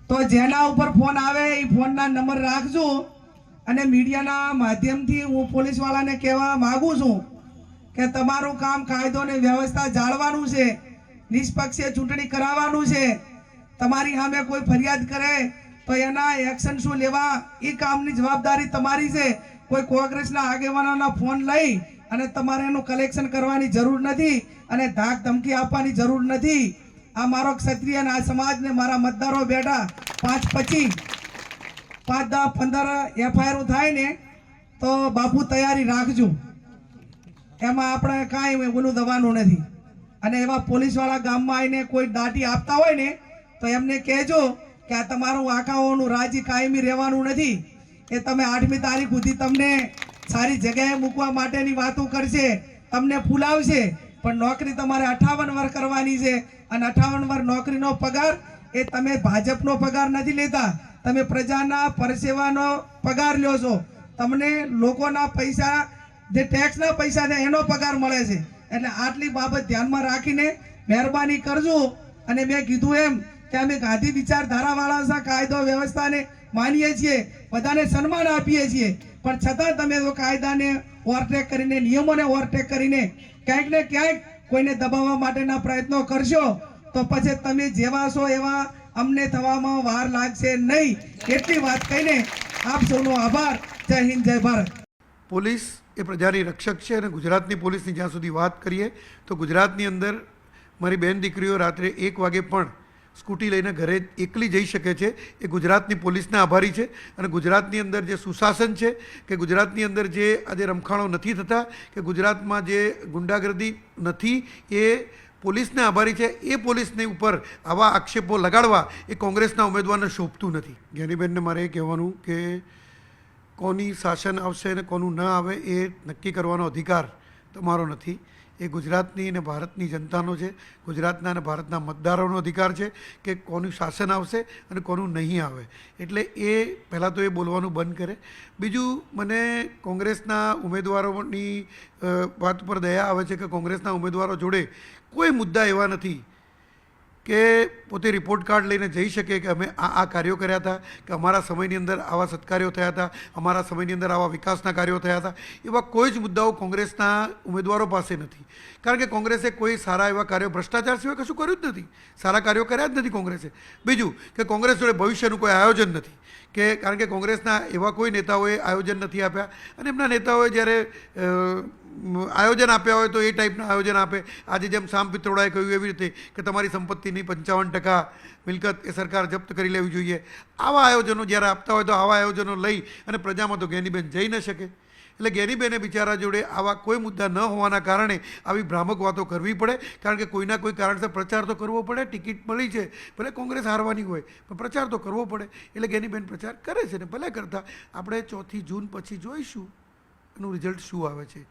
તો જેના ઉપર ફોન આવે એ ફોનના નંબર રાખજો અને મીડિયાના માધ્યમથી હું પોલીસવાળાને કહેવા માગું છું કે તમારું કામ કાયદો અને વ્યવસ્થા જાળવાનું છે, નિષ્પક્ષે ચૂંટણી કરાવવાનું છે. તમારી સામે કોઈ ફરિયાદ કરે તો એના એક્શન શું લેવા એ કામની જવાબદારી તમારી છે. કોઈ કોંગ્રેસના આગેવાનોના ફોન લઈ અને તમારે એનું કલેક્શન કરવાની જરૂર નથી અને ધાક ધમકી આપવાની જરૂર નથી. આ મારો ક્ષત્રિય અને આ સમાજને મારા મતદારો બેઠા 5-25 5-10-15 એફઆઈઆર થાય ને તો બાપુ તૈયારી રાખજો. એમાં આપણે કાંઈ ઓલું દવાનું નથી. અને એવા પોલીસવાળા ગામમાં આવીને કોઈ દાટી આપતા હોય ને તો એમને કહેજો કે આ તમારું આકાઓનું રાજી કાયમી રહેવાનું નથી. એ તમે 8મી તારીખ સુધી તમને સારી જગ્યાએ મૂકવા માટેની વાતો કરશે, તમને ફૂલાવશે, પણ નોકરી તમારે 58 વર્ષ કરવાની છે. અને 58 વર્ષ નોકરીનો પગાર એ તમે ભાજપનો પગાર નથી લેતા, તમે પ્રજાના પરસેવાનો પગાર લ્યો છો. તમને લોકોના પૈસા જે ટેક્સના પૈસા છે એનો પગાર મળે છે. એટલે આટલી બાબત ધ્યાનમાં રાખીને મહેરબાની કરજો. અને મેં કીધું એમ કે અમે ગાંધી વિચારધારાવાળા છે, કાયદો વ્યવસ્થાને માનીએ છીએ, બધાને સન્માન આપીએ છીએ, પણ છતાં તમે તો કાયદાને ઓવરટેક કરીને, નિયમોને ઓવરટેક કરીને ક્યાંક ને ક્યાંક કોઈને દબાવવા માટેના પ્રયત્નો કરશો તો પછી તમે જેવા છો એવા અમને થવામાં વાર લાગશે નહીં. એટલી વાત કહીને આપ સૌનો આભાર. જય હિન્દ, જય ભારત. પોલીસ એ પ્રજાની રક્ષક છે અને ગુજરાતની પોલીસની જ્યાં સુધી વાત કરીએ તો ગુજરાતની અંદર મારી બેન દીકરીઓ રાત્રે 1 વાગે પણ સ્કૂટી લઈને ઘરે એકલી જઈ શકે છે. એ ગુજરાતની પોલીસને આભારી છે. અને ગુજરાતની અંદર જે સુશાસન છે, કે ગુજરાતની અંદર જે આજે રમખાણો નથી થતા, કે ગુજરાતમાં જે ગુંડાગર્દી નથી, એ પોલીસને આભારી છે. એ પોલીસની ઉપર આવા આક્ષેપો લગાડવા એ કોંગ્રેસના ઉમેદવારને શોભતું નથી. જ્ઞાનીબેનને મારે એ કહેવાનું કે કોની શાસન આવશે અને કોનું ન આવે એ નક્કી કરવાનો અધિકાર તમારો નથી. એ ગુજરાતની અને ભારતની જનતાનો છે, ગુજરાતના અને ભારતના મતદારોનો અધિકાર છે કે કોનું શાસન આવશે અને કોનું નહીં આવે. એટલે એ પહેલાં તો એ બોલવાનું બંધ કરે. બીજું, મને કોંગ્રેસના ઉમેદવારોની વાત પર દયા આવે છે કે કોંગ્રેસના ઉમેદવારો જોડે કોઈ મુદ્દા એવા નથી કે પોતે રિપોર્ટ કાર્ડ લઈને જઈ શકે કે અમે આ કાર્યો કર્યા હતા, કે અમારા સમયની અંદર આવા સત્કાર્યો થયા હતા, અમારા સમયની અંદર આવા વિકાસના કાર્યો થયા હતા. એવા કોઈ જ મુદ્દાઓ કોંગ્રેસના ઉમેદવારો પાસે નથી. કારણ કે કોંગ્રેસે કોઈ સારા એવા કાર્યો, ભ્રષ્ટાચાર સિવાય કશું કર્યું જ નથી, સારા કાર્યો કર્યા જ નથી કોંગ્રેસે. બીજું કે કોંગ્રેસ જોડે ભવિષ્યનું કોઈ આયોજન નથી, કે કારણ કે કોંગ્રેસના એવા કોઈ નેતાઓએ આયોજન નથી આપ્યા. અને એમના નેતાઓએ જ્યારે આયોજન આપ્યા હોય તો એ ટાઈપના આયોજન આપે. આજે જેમ સામ પિત્રોડાએ કહ્યું એવી રીતે કે તમારી સંપત્તિની 55% મિલકત એ સરકાર જપ્ત કરી લેવી જોઈએ. આવા આયોજનો જ્યારે આપતા હોય તો આવા આયોજનો લઈ અને પ્રજામાં તો જ્ઞાનીબેન જઈ ન શકે. એટલે જ્ઞાનીબેને બિચારા જોડે આવા કોઈ મુદ્દા ન હોવાના કારણે આવી ભ્રામક વાતો કરવી પડે. કારણ કે કોઈના કોઈ કારણસર પ્રચાર તો કરવો પડે. ટિકિટ મળી છે, ભલે કોંગ્રેસ હારવાની હોય, પણ પ્રચાર તો કરવો પડે. એટલે જ્ઞાનીબેન પ્રચાર કરે છે ને ભલે કરતા. આપણે 4 જૂન પછી જોઈશું એનું રિઝલ્ટ શું આવે છે.